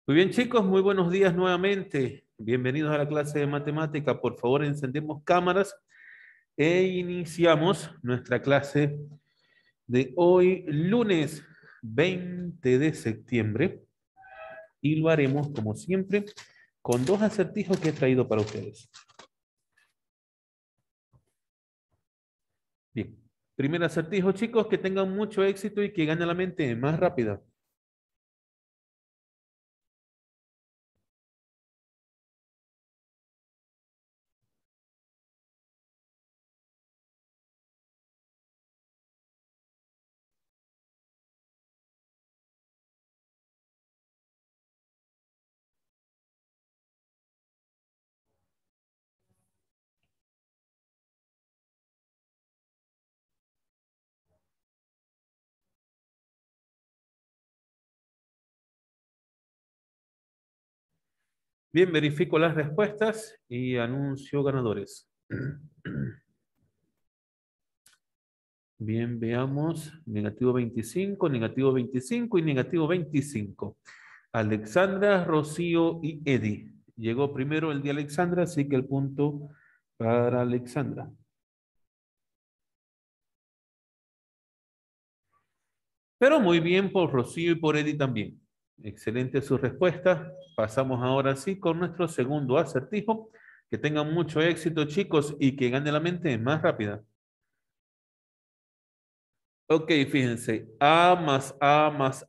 Muy bien, chicos, muy buenos días nuevamente. Bienvenidos a la clase de matemática. Por favor, encendemos cámaras e iniciamos nuestra clase de hoy, lunes 20 de septiembre. Y lo haremos, como siempre, con dos acertijos que he traído para ustedes. Bien, primer acertijo, chicos, que tengan mucho éxito y que gane la mente más rápida. Bien, verifico las respuestas y anuncio ganadores. Bien, veamos. Negativo 25, negativo 25 y negativo 25. Alexandra, Rocío y Eddie. Llegó primero el de Alexandra, así que el punto para Alexandra. Pero muy bien por Rocío y por Eddie también. Excelente su respuesta. Pasamos ahora sí con nuestro segundo acertijo. Que tengan mucho éxito, chicos, y que gane la mente más rápida. Ok, fíjense. A más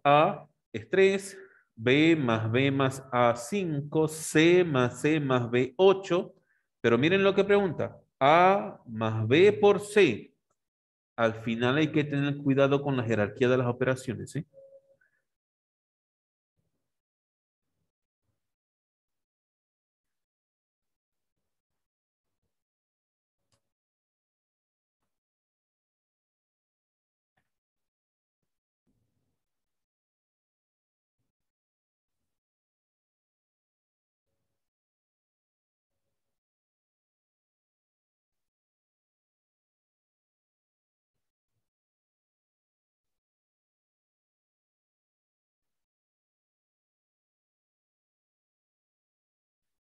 A es 3. B más A 5. C más B 8. Pero miren lo que pregunta. A más B por C. Al final hay que tener cuidado con la jerarquía de las operaciones, ¿sí?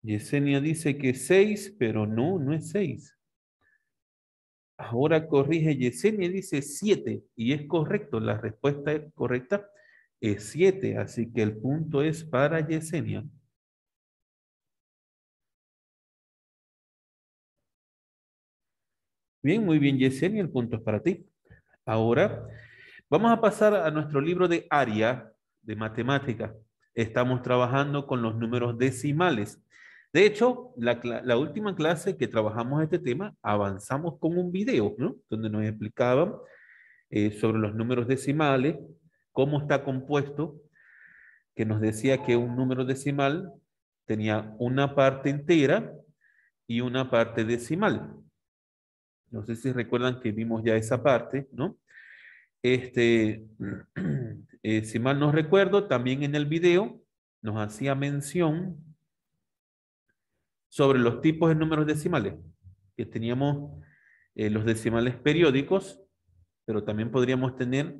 Yesenia dice que 6, pero no, no es 6. Ahora corrige Yesenia, dice 7. Y es correcto, la respuesta es correcta, es 7. Así que el punto es para Yesenia. Bien, muy bien, Yesenia, el punto es para ti. Ahora vamos a pasar a nuestro libro de área de matemática. Estamos trabajando con los números decimales. De hecho, la última clase que trabajamos este tema, avanzamos con un video, ¿no? Donde nos explicaban sobre los números decimales, cómo está compuesto, que nos decía que un número decimal tenía una parte entera y una parte decimal. No sé si recuerdan que vimos ya esa parte, ¿no? Este, si mal no recuerdo, también en el video nos hacía mención sobre los tipos de números decimales, que teníamos los decimales periódicos, pero también podríamos tener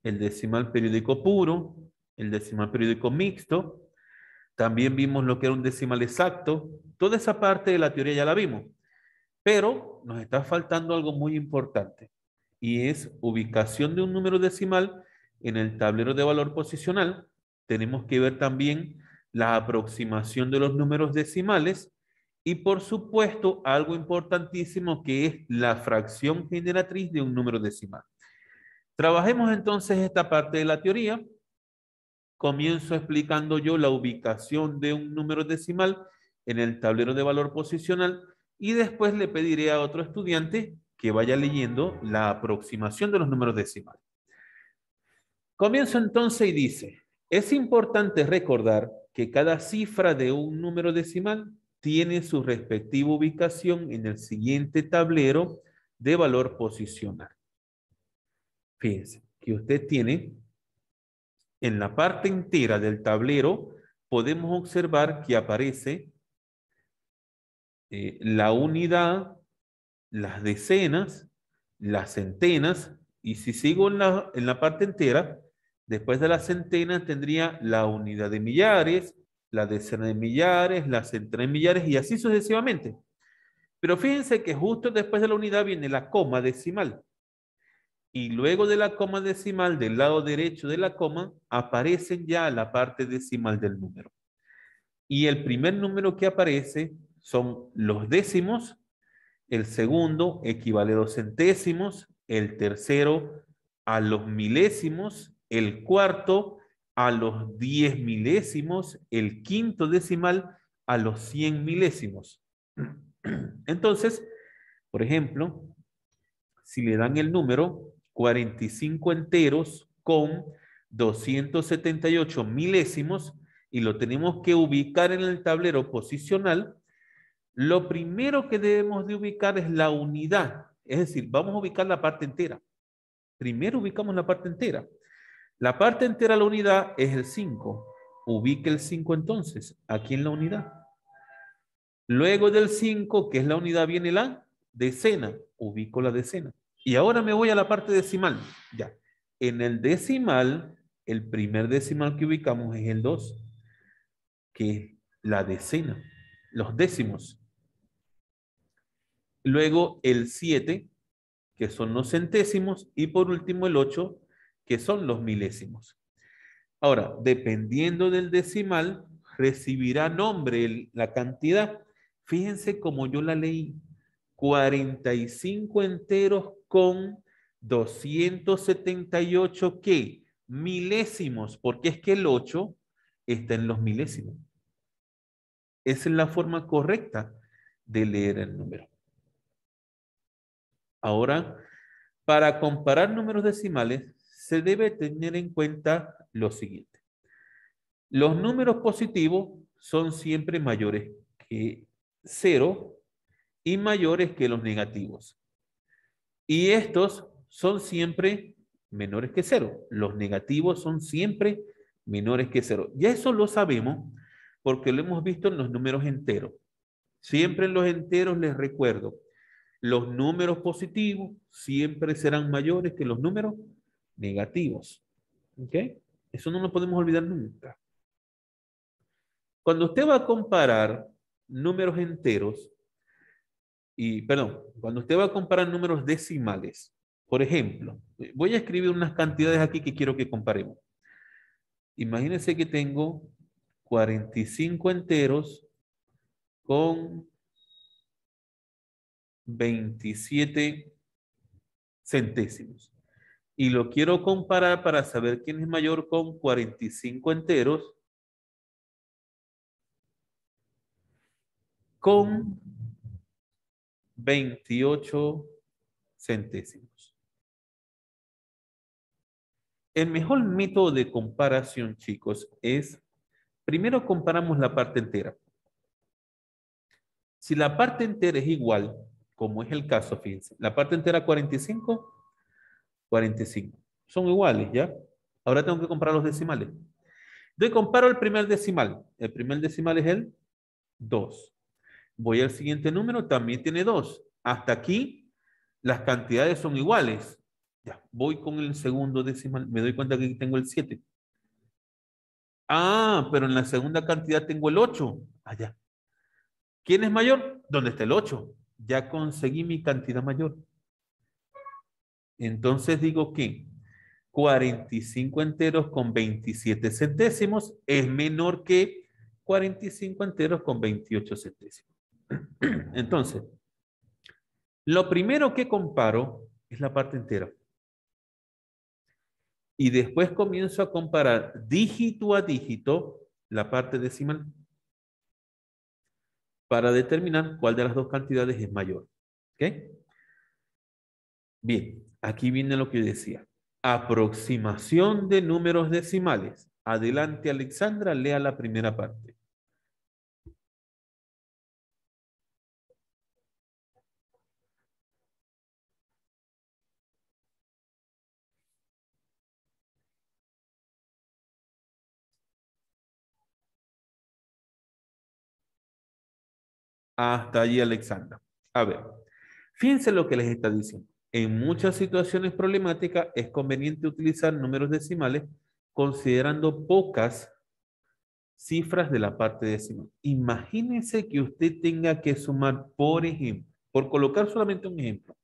el decimal periódico puro, el decimal periódico mixto, también vimos lo que era un decimal exacto, toda esa parte de la teoría ya la vimos, pero nos está faltando algo muy importante y es ubicación de un número decimal en el tablero de valor posicional. Tenemos que ver también la aproximación de los números decimales y por supuesto algo importantísimo que es la fracción generatriz de un número decimal. Trabajemos entonces esta parte de la teoría. Comienzo explicando yo la ubicación de un número decimal en el tablero de valor posicional y después le pediré a otro estudiante que vaya leyendo la aproximación de los números decimales. Comienzo entonces y dice, es importante recordar que cada cifra de un número decimal tiene su respectiva ubicación en el siguiente tablero de valor posicional. Fíjense que usted tiene en la parte entera del tablero, podemos observar que aparece la unidad, las decenas, las centenas, y si sigo en la parte entera, después de las centenas tendría la unidad de millares, la decena de millares, la centena de millares y así sucesivamente. Pero fíjense que justo después de la unidad viene la coma decimal. Y luego de la coma decimal, del lado derecho de la coma, aparecen ya la parte decimal del número. Y el primer número que aparece son los décimos, el segundo equivale a los centésimos, el tercero a los milésimos, el cuarto a los 10 milésimos, el quinto decimal a los 100 milésimos. Entonces, por ejemplo, si le dan el número 45 enteros con 278 milésimos y lo tenemos que ubicar en el tablero posicional, lo primero que debemos de ubicar es la unidad. Es decir, vamos a ubicar la parte entera. Primero ubicamos la parte entera. La parte entera de la unidad es el 5. Ubique el 5 entonces, aquí en la unidad. Luego del 5, que es la unidad, viene la decena. Ubico la decena. Y ahora me voy a la parte decimal. Ya. En el decimal, el primer decimal que ubicamos es el 2, que es la decena, los décimos. Luego el 7, que son los centésimos, y por último el 8, que son los milésimos. Ahora, dependiendo del decimal, recibirá nombre la cantidad. Fíjense cómo yo la leí. 45 enteros con 278, ¿qué? Milésimos, porque es que el 8 está en los milésimos. Esa es la forma correcta de leer el número. Ahora, para comparar números decimales, se debe tener en cuenta lo siguiente. Los números positivos son siempre mayores que 0 y mayores que los negativos. Y estos son siempre menores que 0. Los negativos son siempre menores que 0. Ya eso lo sabemos porque lo hemos visto en los números enteros. Siempre en los enteros les recuerdo, los números positivos siempre serán mayores que los números negativos. ¿Ok? Eso no lo podemos olvidar nunca. Cuando usted va a comparar números enteros, cuando usted va a comparar números decimales, por ejemplo, voy a escribir unas cantidades aquí que quiero que comparemos. Imagínense que tengo 45 enteros con 27 centésimos. Y lo quiero comparar para saber quién es mayor con 45 enteros con 28 centésimos. El mejor método de comparación, chicos, es primero comparamos la parte entera. Si la parte entera es igual, como es el caso, fíjense, la parte entera 45, 45. Son iguales, ¿ya? Ahora tengo que comparar los decimales. Entonces comparo el primer decimal. El primer decimal es el 2. Voy al siguiente número, también tiene 2. Hasta aquí las cantidades son iguales. Ya, voy con el segundo decimal. Me doy cuenta que aquí tengo el 7. Ah, pero en la segunda cantidad tengo el 8. Allá. ¿Quién es mayor? ¿Dónde está el 8? Ya conseguí mi cantidad mayor. Entonces digo que 45 enteros con 27 centésimos es menor que 45 enteros con 28 centésimos. Entonces, lo primero que comparo es la parte entera. Y después comienzo a comparar dígito a dígito la parte decimal para determinar cuál de las dos cantidades es mayor. ¿Ok? Bien, aquí viene lo que yo decía. Aproximación de números decimales. Adelante, Alexandra, lea la primera parte. Hasta allí, Alexandra. A ver, fíjense lo que les está diciendo. En muchas situaciones problemáticas es conveniente utilizar números decimales considerando pocas cifras de la parte decimal. Imagínense que usted tenga que sumar, por ejemplo, por colocar solamente un ejemplo,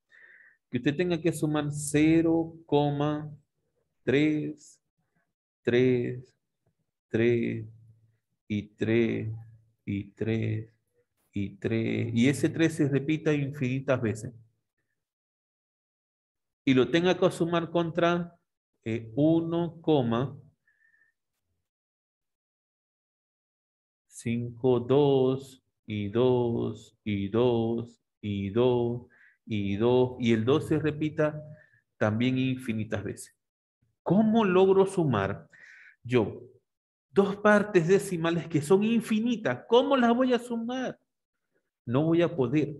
que usted tenga que sumar 0,3, 3, 3 y 3 y 3 y 3, y ese 3 se repita infinitas veces. Y lo tenga que sumar contra 1,52 y 2 y 2 y 2 y 2 y el 2 se repita también infinitas veces. ¿Cómo logro sumar yo dos partes decimales que son infinitas? ¿Cómo las voy a sumar? No voy a poder.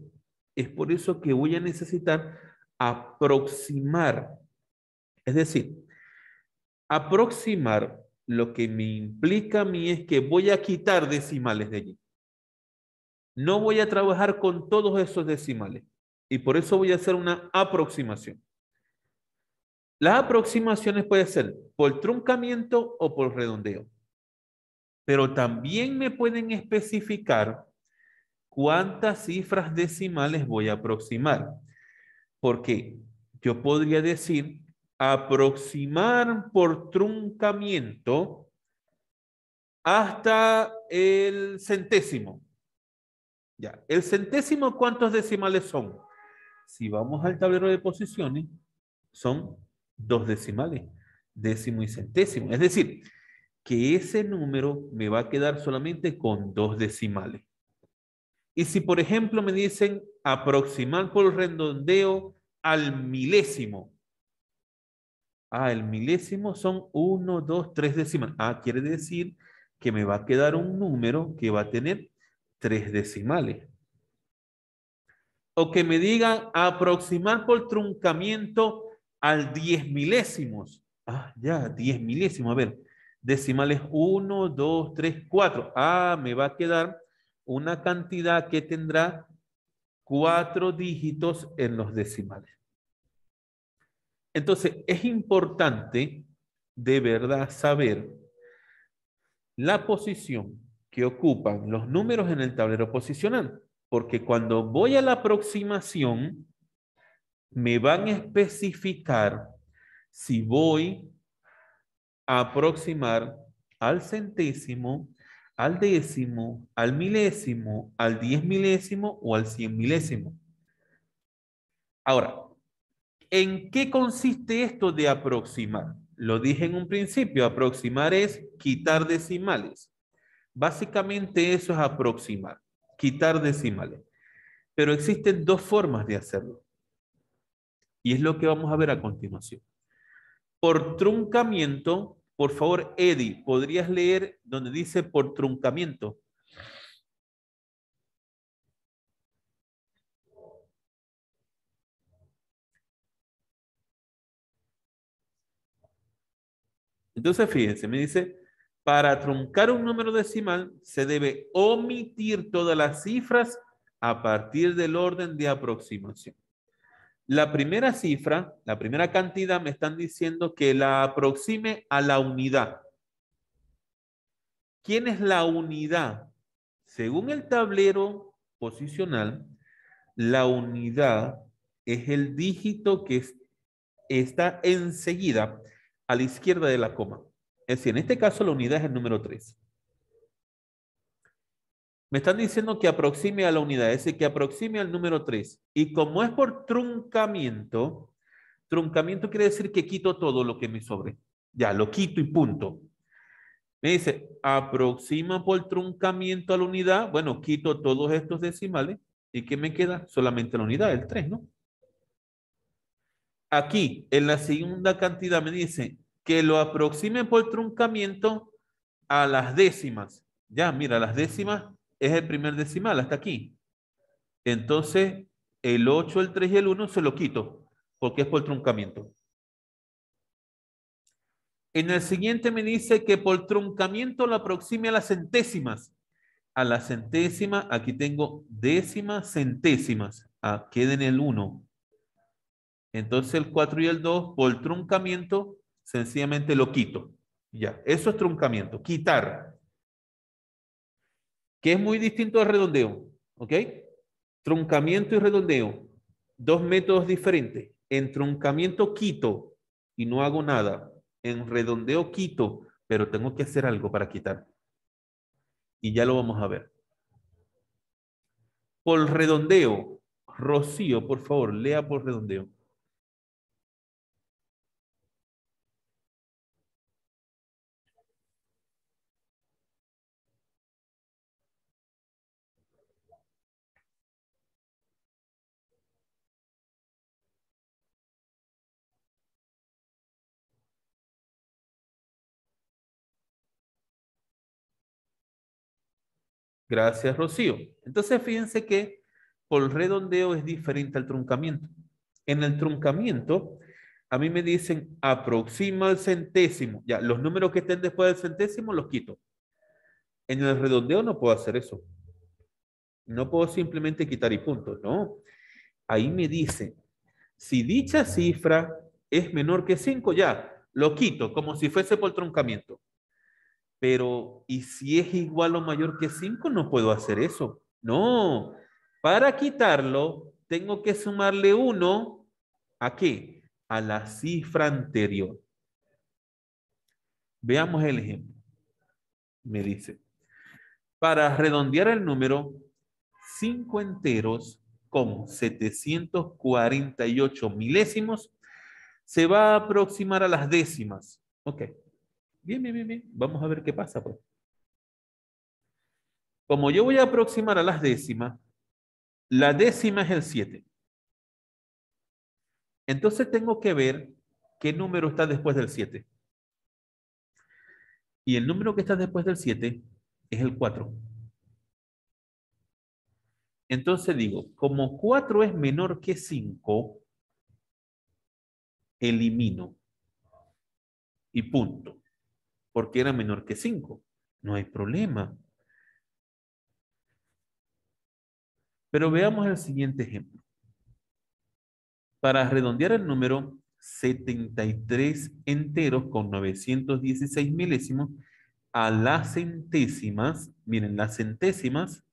Es por eso que voy a necesitar aproximar. Es decir, aproximar lo que me implica a mí es que voy a quitar decimales de allí. No voy a trabajar con todos esos decimales. Y por eso voy a hacer una aproximación. Las aproximaciones pueden ser por truncamiento o por redondeo. Pero también me pueden especificar cuántas cifras decimales voy a aproximar. Porque yo podría decir aproximar por truncamiento hasta el centésimo. Ya, el centésimo, ¿cuántos decimales son? Si vamos al tablero de posiciones, son dos decimales, décimo y centésimo. Es decir, que ese número me va a quedar solamente con dos decimales. Y si, por ejemplo, me dicen aproximar por redondeo al milésimo. El milésimo son 1, 2, 3 decimales. Quiere decir que me va a quedar un número que va a tener 3 decimales. O que me digan aproximar por truncamiento al 10 milésimos. Ya, 10 milésimos. A ver, decimales 1, 2, 3, 4. Me va a quedar una cantidad que tendrá 4 dígitos en los decimales. Entonces, es importante de verdad saber la posición que ocupan los números en el tablero posicional, porque cuando voy a la aproximación, me van a especificar si voy a aproximar al centésimo, al décimo, al milésimo, al 10 milésimo o al 100 milésimo. Ahora, ¿en qué consiste esto de aproximar? Lo dije en un principio, aproximar es quitar decimales. Básicamente eso es aproximar, quitar decimales. Pero existen dos formas de hacerlo. Y es lo que vamos a ver a continuación. Por truncamiento, por favor, Eddie, ¿podrías leer donde dice por truncamiento? Entonces, fíjense, me dice, para truncar un número decimal se debe omitir todas las cifras a partir del orden de aproximación. La primera cifra, la primera cantidad, me están diciendo que la aproxime a la unidad. ¿Quién es la unidad? Según el tablero posicional, la unidad es el dígito que está enseguida a la izquierda de la coma. Es decir, en este caso la unidad es el número 3. Me están diciendo que aproxime a la unidad, es decir, que aproxime al número 3. Y como es por truncamiento, truncamiento quiere decir que quito todo lo que me sobre. Ya, lo quito y punto. Me dice, aproxima por truncamiento a la unidad. Bueno, quito todos estos decimales. ¿Y qué me queda? Solamente la unidad, el 3, ¿no? Aquí, en la segunda cantidad, me dice que lo aproxime por truncamiento a las décimas. Ya, mira, las décimas es el primer decimal, hasta aquí. Entonces, el 8, el 3 y el 1 se lo quito, porque es por truncamiento. En el siguiente me dice que por truncamiento lo aproxime a las centésimas. A la centésima, aquí tengo décimas, centésimas. Queden el 1. Entonces el 4 y el 2, por truncamiento, sencillamente lo quito. Ya, eso es truncamiento, quitar. que es muy distinto al redondeo, ¿ok? Truncamiento y redondeo, dos métodos diferentes. En truncamiento quito y no hago nada. En redondeo quito, pero tengo que hacer algo para quitar. Y ya lo vamos a ver. Por redondeo, Rocío, por favor, lea por redondeo. Gracias, Rocío. Entonces, fíjense que por redondeo es diferente al truncamiento. En el truncamiento, a mí me dicen aproxima al centésimo. Ya, los números que estén después del centésimo los quito. En el redondeo no puedo hacer eso. No puedo simplemente quitar y punto. No. Ahí me dice, si dicha cifra es menor que 5, ya, lo quito como si fuese por truncamiento. Pero, ¿y si es igual o mayor que 5? No puedo hacer eso. No. Para quitarlo, tengo que sumarle 1 ¿a qué? A la cifra anterior. Veamos el ejemplo. Me dice, para redondear el número, 5 enteros con 748 milésimos se va a aproximar a las décimas. Ok. Bien, bien, bien, bien. Vamos a ver qué pasa, pues. Como yo voy a aproximar a las décimas, la décima es el 7. Entonces tengo que ver qué número está después del 7. Y el número que está después del 7 es el 4. Entonces digo, como 4 es menor que 5, elimino y punto. Porque era menor que 5. No hay problema. Pero veamos el siguiente ejemplo. Para redondear el número, 73 enteros con 916 milésimos a las centésimas. Miren, las centésimas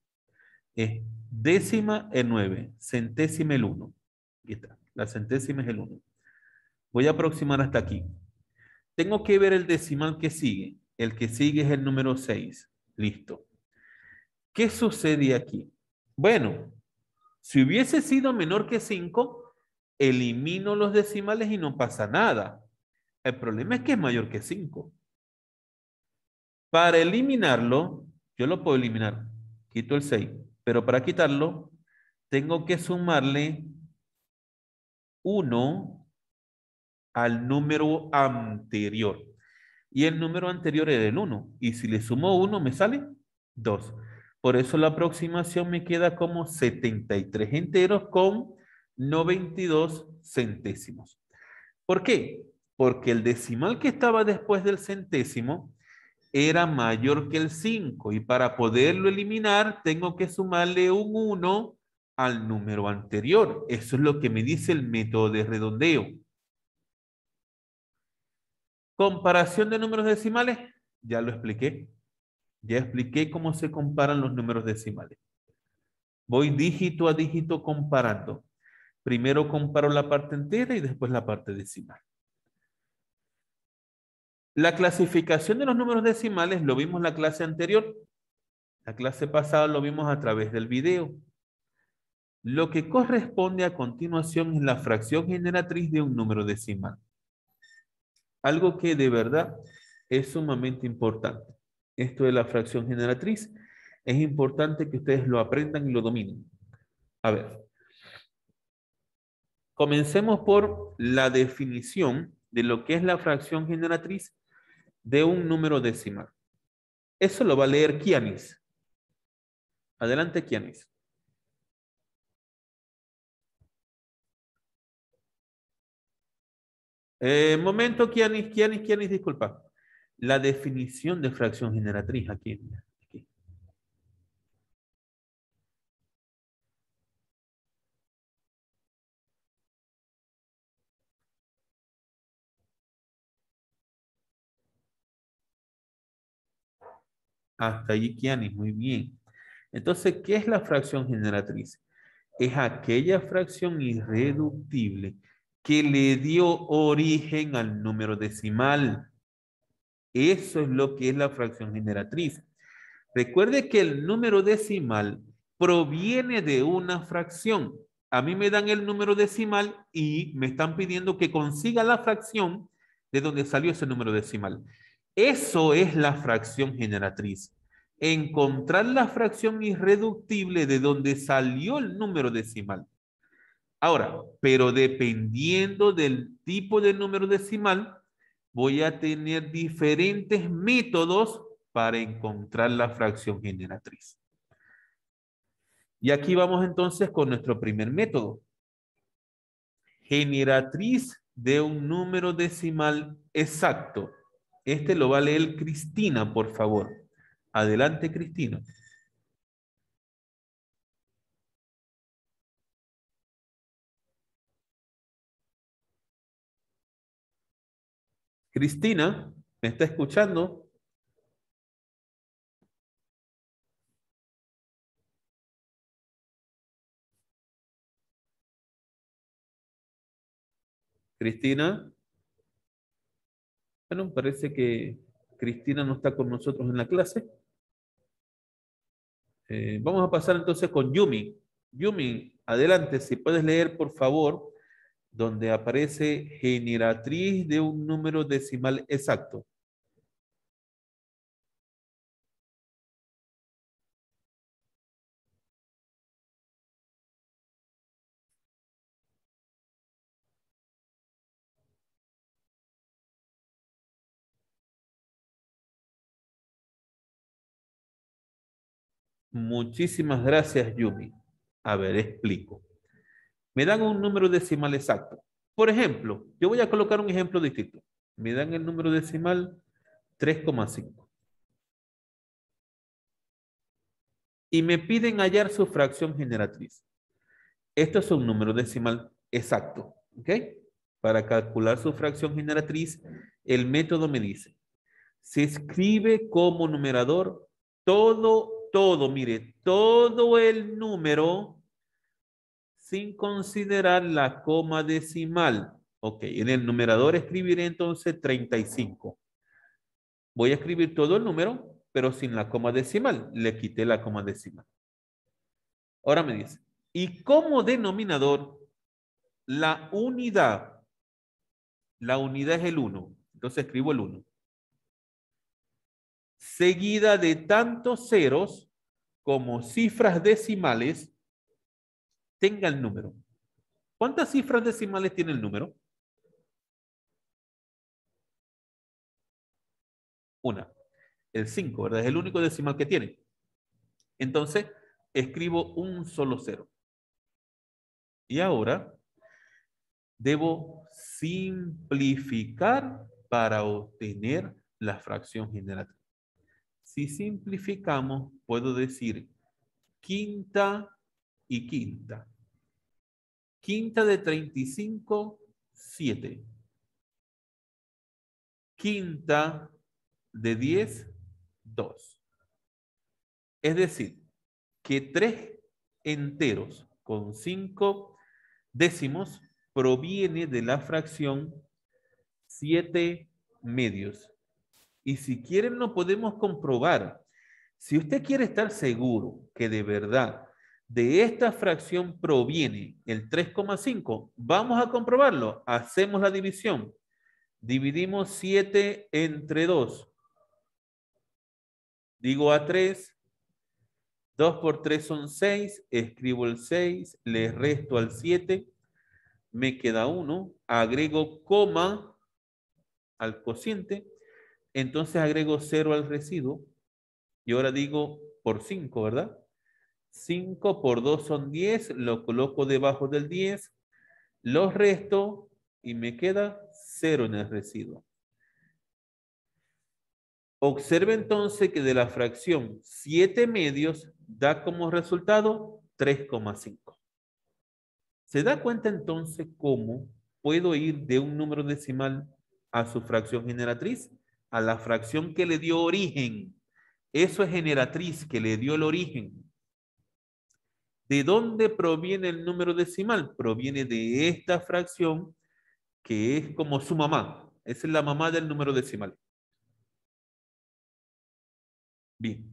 es décima el 9, centésima el 1. Aquí está, la centésima es el 1. Voy a aproximar hasta aquí. Tengo que ver el decimal que sigue. El que sigue es el número 6. Listo. ¿Qué sucede aquí? Bueno, si hubiese sido menor que 5, elimino los decimales y no pasa nada. El problema es que es mayor que 5. Para eliminarlo, yo lo puedo eliminar. Quito el 6. Pero para quitarlo, tengo que sumarle 1 al número anterior. Y el número anterior era el 1. Y si le sumo 1, me sale 2. Por eso la aproximación me queda como 73 enteros con 92 centésimos. ¿Por qué? Porque el decimal que estaba después del centésimo era mayor que el 5 y para poderlo eliminar tengo que sumarle un 1 al número anterior. Eso es lo que me dice el método de redondeo. Comparación de números decimales, ya lo expliqué. Ya expliqué cómo se comparan los números decimales. Voy dígito a dígito comparando. Primero comparo la parte entera y después la parte decimal. La clasificación de los números decimales lo vimos en la clase anterior. La clase pasada lo vimos a través del video. Lo que corresponde a continuación es la fracción generatriz de un número decimal. Algo que de verdad es sumamente importante. Esto de la fracción generatriz es importante que ustedes lo aprendan y lo dominen. A ver, comencemos por la definición de lo que es la fracción generatriz de un número decimal. Eso lo va a leer Kianis. Adelante, Kianis. Momento, Kianis, disculpa. La definición de fracción generatriz aquí. Aquí. Hasta allí, Kianis, muy bien. Entonces, ¿qué es la fracción generatriz? Es aquella fracción irreductible que le dio origen al número decimal. Eso es lo que es la fracción generatriz. Recuerde que el número decimal proviene de una fracción. A mí me dan el número decimal y me están pidiendo que consiga la fracción de donde salió ese número decimal. Eso es la fracción generatriz. Encontrar la fracción irreductible de donde salió el número decimal. Ahora, pero dependiendo del tipo de número decimal, voy a tener diferentes métodos para encontrar la fracción generatriz. Y aquí vamos entonces con nuestro primer método. Generatriz de un número decimal exacto. Este lo va a leer Cristina, por favor. Adelante, Cristina. Cristina, ¿me está escuchando? Cristina. Bueno, parece que Cristina no está con nosotros en la clase. Vamos a pasar entonces con Yumi. Yumi, adelante, si puedes leer, por favor, donde aparece generatriz de un número decimal exacto. Muchísimas gracias, Yumi. A ver, explico. Me dan un número decimal exacto. Por ejemplo, yo voy a colocar un ejemplo distinto. Me dan el número decimal 3,5. Y me piden hallar su fracción generatriz. Esto es un número decimal exacto. ¿Ok? Para calcular su fracción generatriz, el método me dice, se escribe como numerador mire, todo el número sin considerar la coma decimal. Ok, en el numerador escribiré entonces 35. Voy a escribir todo el número, pero sin la coma decimal. Le quité la coma decimal. Ahora me dice, y como denominador, la unidad es el 1. Entonces escribo el 1. Seguida de tantos ceros como cifras decimales tenga el número. ¿Cuántas cifras decimales tiene el número? Una. El 5, ¿verdad? Es el único decimal que tiene. Entonces, escribo un solo cero. Y ahora debo simplificar para obtener la fracción generatriz. Si simplificamos, puedo decir quinta y quinta. Quinta de 35, 7. Quinta de 10, 2. Es decir, que 3 enteros con 5 décimos proviene de la fracción 7 medios. Y si quieren lo podemos comprobar. Si usted quiere estar seguro que de verdad de esta fracción proviene el 3,5, vamos a comprobarlo. Hacemos la división. Dividimos 7 entre 2. Digo a 3. 2 por 3 son 6. Escribo el 6. Le resto al 7. Me queda 1. Agrego coma al cociente. Entonces agrego 0 al residuo. Y ahora digo por 5, ¿verdad? 5 por 2 son 10. Lo coloco debajo del 10. Los resto y me queda 0 en el residuo. Observe entonces que de la fracción 7 medios da como resultado 3,5. ¿Se da cuenta entonces cómo puedo ir de un número decimal a su fracción generatriz? A la fracción que le dio origen. Eso es generatriz, que le dio el origen. ¿De dónde proviene el número decimal? Proviene de esta fracción que es como su mamá. Esa es la mamá del número decimal. Bien.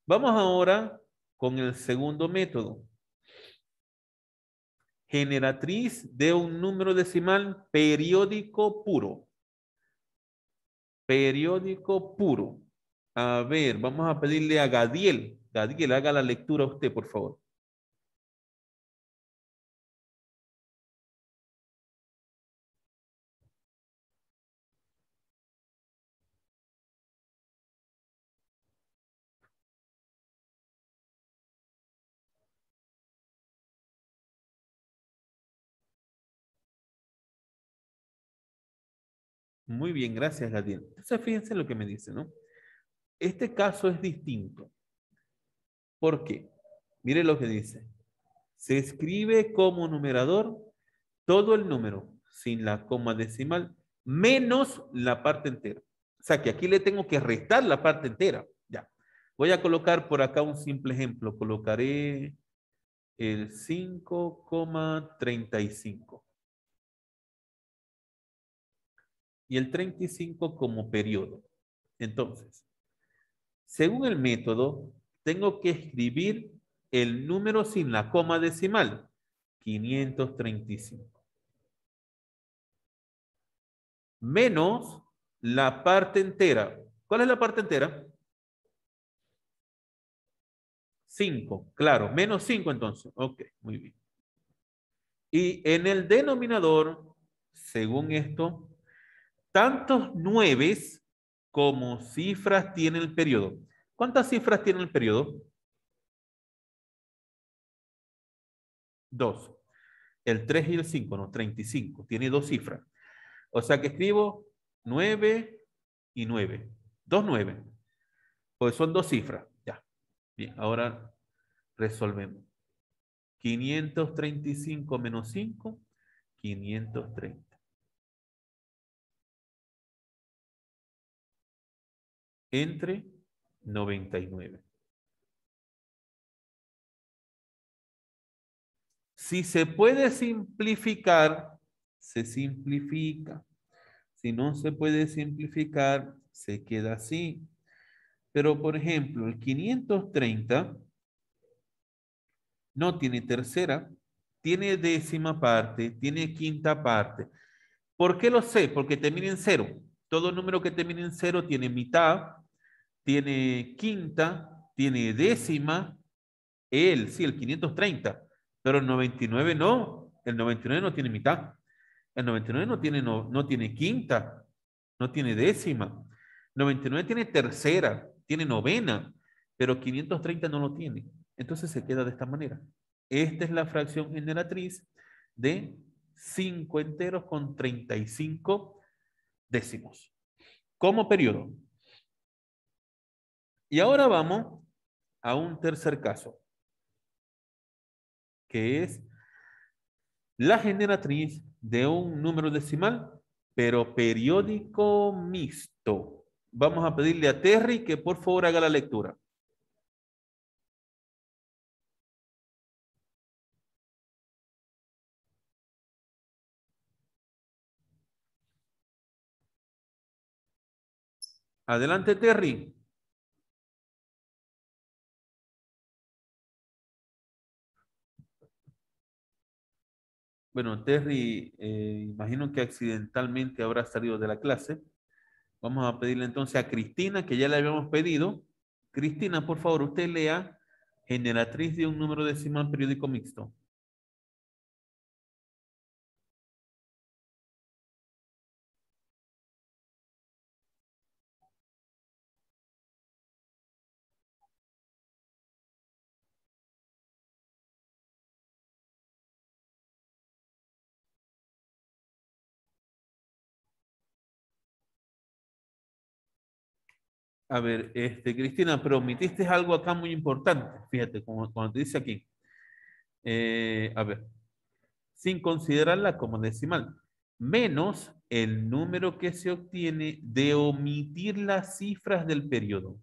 Vamos ahora con el segundo método. Generatriz de un número decimal periódico puro. Periódico puro. A ver, vamos a pedirle a Gadiel. Gadiel, haga la lectura usted, por favor. Muy bien, gracias, Gadiel. Entonces, fíjense lo que me dice, ¿no? Este caso es distinto. ¿Por qué? Mire lo que dice. Se escribe como numerador todo el número sin la coma decimal menos la parte entera. O sea que aquí le tengo que restar la parte entera. Ya. Voy a colocar por acá un simple ejemplo. Colocaré el 5,35 y el 35 como periodo. Entonces, según el método, tengo que escribir el número sin la coma decimal, 535, menos la parte entera. ¿Cuál es la parte entera? 5, claro, menos 5 entonces. Ok, muy bien. Y en el denominador, según esto, tantos nueves como cifras tiene el periodo. ¿Cuántas cifras tiene el periodo? 2. El 3 y el 5, no, 35. Tiene dos cifras. O sea que escribo 9 y 9. 2 9. Pues son dos cifras. Ya. Bien, ahora resolvemos. 535 menos 5, 530. Entre 99. Si se puede simplificar, se simplifica. Si no se puede simplificar, se queda así. Pero, por ejemplo, el 530 no tiene tercera, tiene décima parte, tiene quinta parte. ¿Por qué lo sé? Porque termina en cero. Todo número que termina en cero tiene mitad, tiene quinta, tiene décima. Sí, el 530. Pero el 99 no. El 99 no tiene mitad. El 99 no tiene quinta, no tiene décima. 99 tiene tercera, tiene novena, pero 530 no lo tiene. Entonces se queda de esta manera. Esta es la fracción generatriz de 5 enteros con 35 décimos como periodo. Y ahora vamos a un tercer caso, que es la generatriz de un número decimal, pero periódico mixto. Vamos a pedirle a Terry que por favor haga la lectura. Adelante, Terry. Bueno, Terry, imagino que accidentalmente habrá salido de la clase. Vamos a pedirle entonces a Cristina, que ya le habíamos pedido. Cristina, por favor, usted lea generatriz de un número decimal periódico mixto. A ver, Cristina, pero omitiste algo acá muy importante. Fíjate, como cuando te dice aquí. A ver, sin considerarla como decimal, menos el número que se obtiene de omitir las cifras del periodo.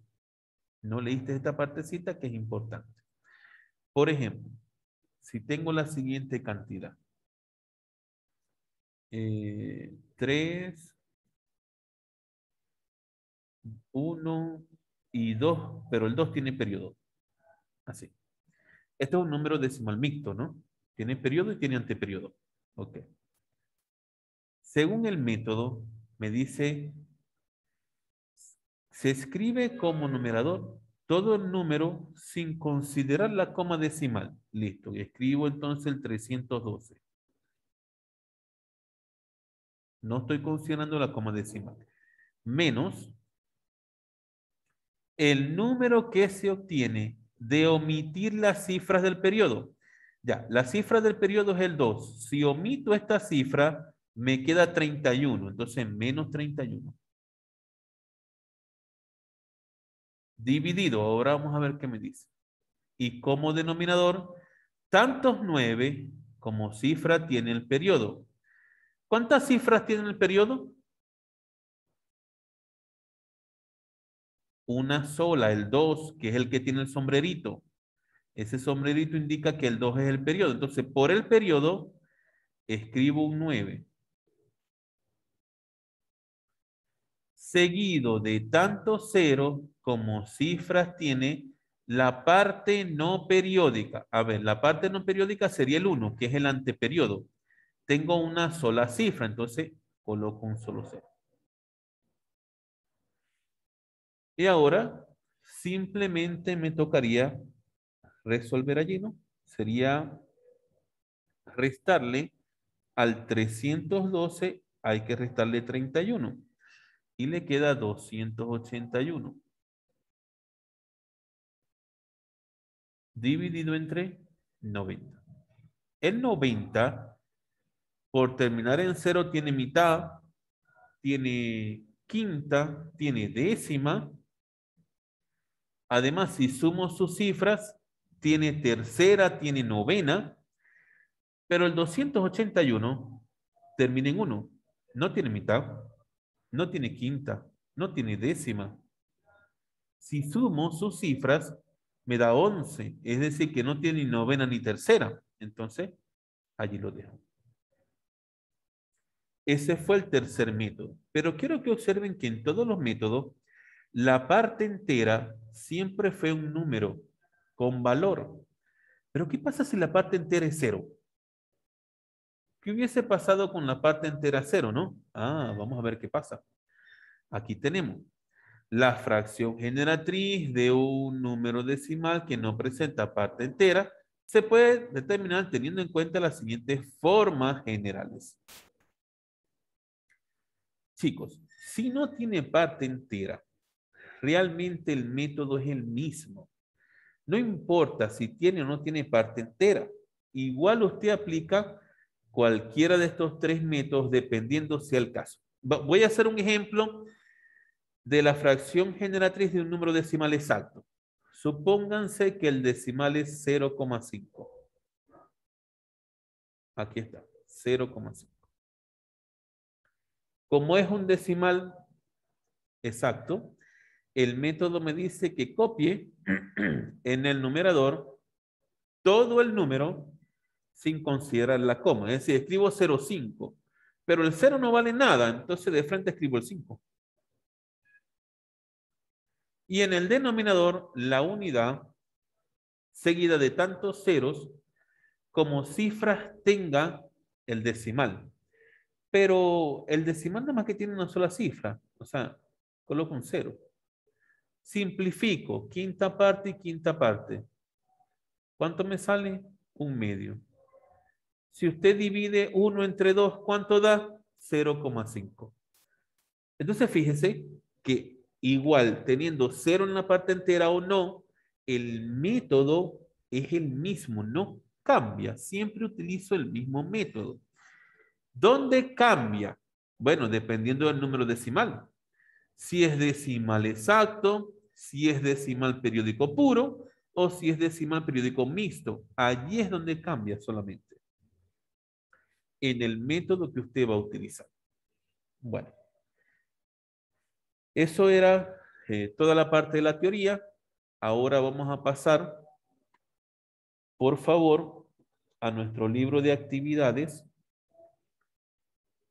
No leíste esta partecita que es importante. Por ejemplo, si tengo la siguiente cantidad. 3, 1 y 2, pero el 2 tiene periodo. Así. Este es un número decimal mixto, ¿no? Tiene periodo y tiene anteperiodo. Ok. Según el método, me dice, se escribe como numerador todo el número sin considerar la coma decimal. Listo. Y escribo entonces el 312. No estoy considerando la coma decimal. Menos el número que se obtiene de omitir las cifras del periodo. Ya, la cifra del periodo es el 2. Si omito esta cifra, me queda 31. Entonces, menos 31. Dividido. Ahora vamos a ver qué me dice. Y como denominador, tantos 9 como cifra tiene el periodo. ¿Cuántas cifras tiene el periodo? Una sola, el 2, que es el que tiene el sombrerito. Ese sombrerito indica que el 2 es el periodo. Entonces, por el periodo, escribo un 9. Seguido de tantos ceros como cifras tiene la parte no periódica. A ver, la parte no periódica sería el 1, que es el anteperiodo. Tengo una sola cifra, entonces coloco un solo cero. Y ahora simplemente me tocaría resolver allí, ¿no? Sería restarle al 312, hay que restarle 31 y le queda 281 dividido entre 90. El 90, por terminar en cero, tiene mitad, tiene quinta, tiene décima. Además, si sumo sus cifras, tiene tercera, tiene novena, pero el 281 termina en 1. No tiene mitad, no tiene quinta, no tiene décima. Si sumo sus cifras, me da 11, es decir, que no tiene ni novena ni tercera. Entonces, allí lo dejo. Ese fue el tercer método. Pero quiero que observen que en todos los métodos, la parte entera siempre fue un número con valor. Pero ¿qué pasa si la parte entera es 0? ¿Qué hubiese pasado con la parte entera 0, no? Ah, vamos a ver qué pasa. Aquí tenemos la fracción generatriz de un número decimal que no presenta parte entera. Se puede determinar teniendo en cuenta las siguientes formas generales. Chicos, si no tiene parte entera, realmente el método es el mismo. No importa si tiene o no tiene parte entera. Igual usted aplica cualquiera de estos tres métodos dependiendo sea el caso. Voy a hacer un ejemplo de la fracción generatriz de un número decimal exacto. Supónganse que el decimal es 0,5. Aquí está, 0,5. Como es un decimal exacto, el método me dice que copie en el numerador todo el número sin considerar la coma. Es decir, escribo 0,5, pero el 0 no vale nada, entonces de frente escribo el 5. Y en el denominador, la unidad seguida de tantos ceros como cifras tenga el decimal. Pero el decimal nada más que tiene una sola cifra, o sea, coloco un 0. Simplifico, quinta parte y quinta parte. ¿Cuánto me sale? Un medio. Si usted divide 1 entre 2, ¿cuánto da? 0,5. Entonces fíjese que igual teniendo 0 en la parte entera o no, el método es el mismo, no cambia. Siempre utilizo el mismo método. ¿Dónde cambia? Bueno, dependiendo del número decimal. Si es decimal exacto, si es decimal periódico puro o si es decimal periódico mixto. Allí es donde cambia solamente. En el método que usted va a utilizar. Bueno, eso era toda la parte de la teoría. Ahora vamos a pasar, por favor, a nuestro libro de actividades,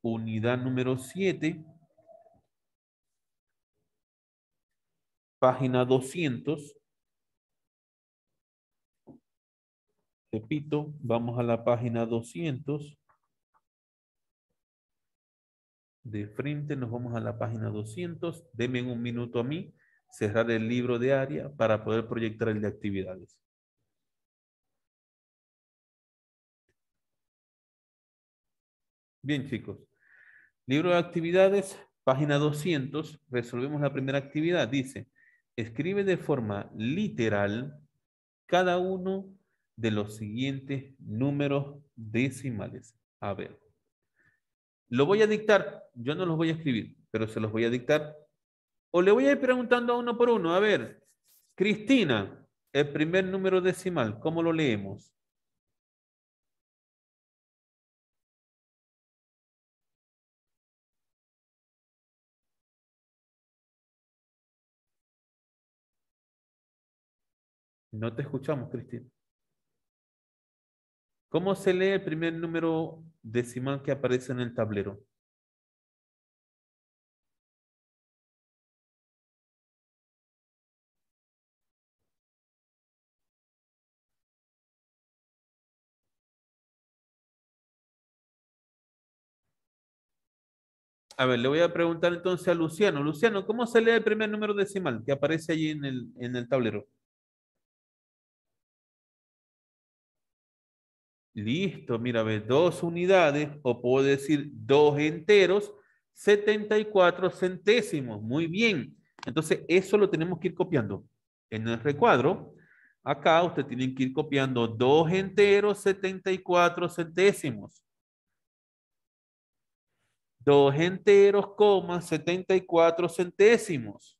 unidad número 7, página 200. Repito, vamos a la página 200. De frente nos vamos a la página 200. Denme un minuto a mí, cerrar el libro de área para poder proyectar el de actividades. Bien, chicos. Libro de actividades, página 200. Resolvemos la primera actividad. Dice, escribe de forma literal cada uno de los siguientes números decimales. A ver. Lo voy a dictar. Yo no los voy a escribir, pero se los voy a dictar. O le voy a ir preguntando a uno por uno. A ver, Cristina, el primer número decimal, ¿cómo lo leemos? No te escuchamos, Cristina. ¿Cómo se lee el primer número decimal que aparece en el tablero? A ver, le voy a preguntar entonces a Luciano. Luciano, ¿cómo se lee el primer número decimal que aparece allí en el tablero? Listo, mira, ve, 2 unidades, o puedo decir 2 enteros, 74 centésimos. Muy bien. Entonces, eso lo tenemos que ir copiando. En el recuadro, acá usted tiene que ir copiando 2 enteros, 74 centésimos. 2 enteros, 74 centésimos.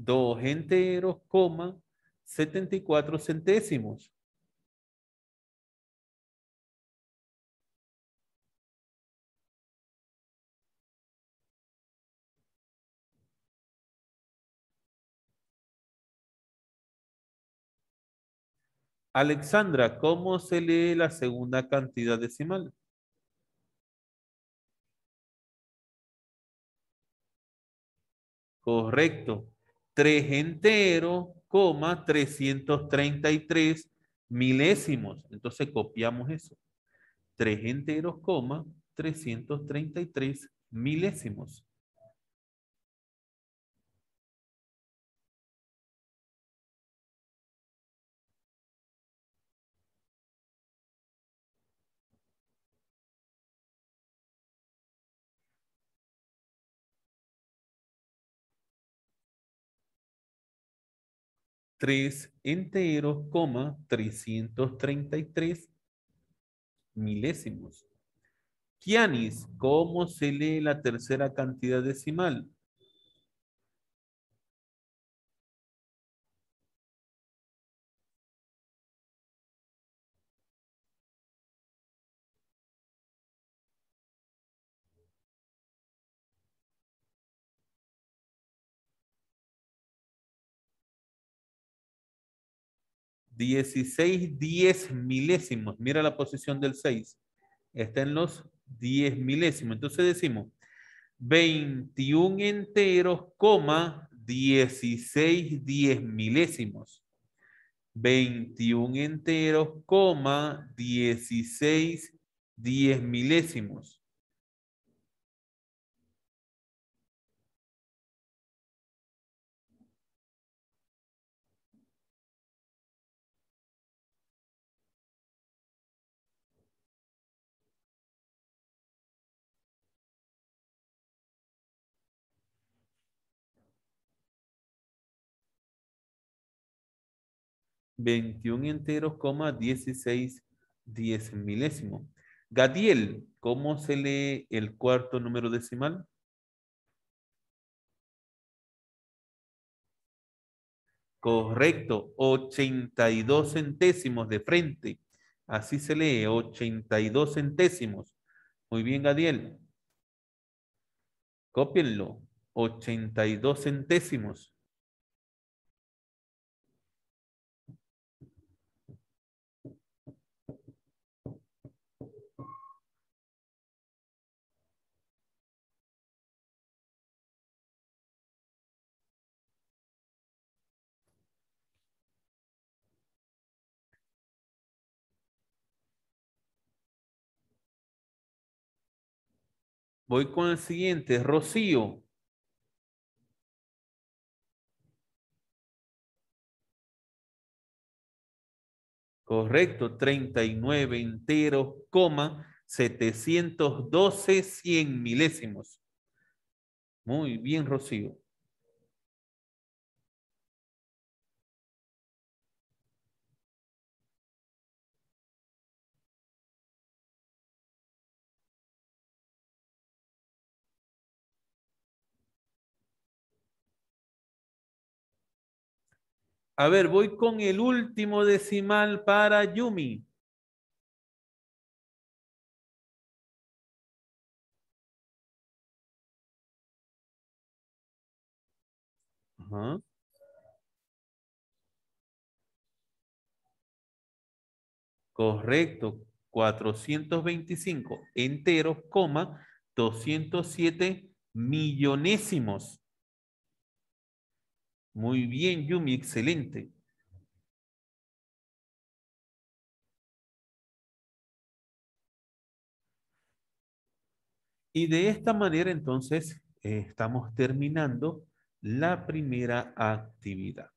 2 enteros, 74 centésimos. Alexandra, ¿cómo se lee la segunda cantidad decimal? Correcto. 3 enteros, 333 milésimos. Entonces copiamos eso. 3 enteros, 333 milésimos. Tres enteros, 333 milésimos. Kianis, ¿cómo se lee la tercera cantidad decimal? Dieciséis 10 milésimos. Mira la posición del 6. Está en los 10 milésimos. Entonces decimos 21 enteros, 16 10 milésimos. 21 enteros, 16 10 milésimos. 21 enteros, 16 10 milésimos. Gadiel, ¿cómo se lee el cuarto número decimal? Correcto, 82 centésimos de frente. Así se lee, 82 centésimos. Muy bien, Gadiel. Cópienlo. 82 centésimos. Voy con el siguiente. Rocío. Correcto. 39 enteros, coma, 712 100 milésimos. Muy bien, Rocío. A ver, voy con el último decimal para Yumi. Ajá. Correcto. 425 enteros, coma, 207 millonésimos. Muy bien, Yumi, excelente. Y de esta manera, entonces, estamos terminando la primera actividad.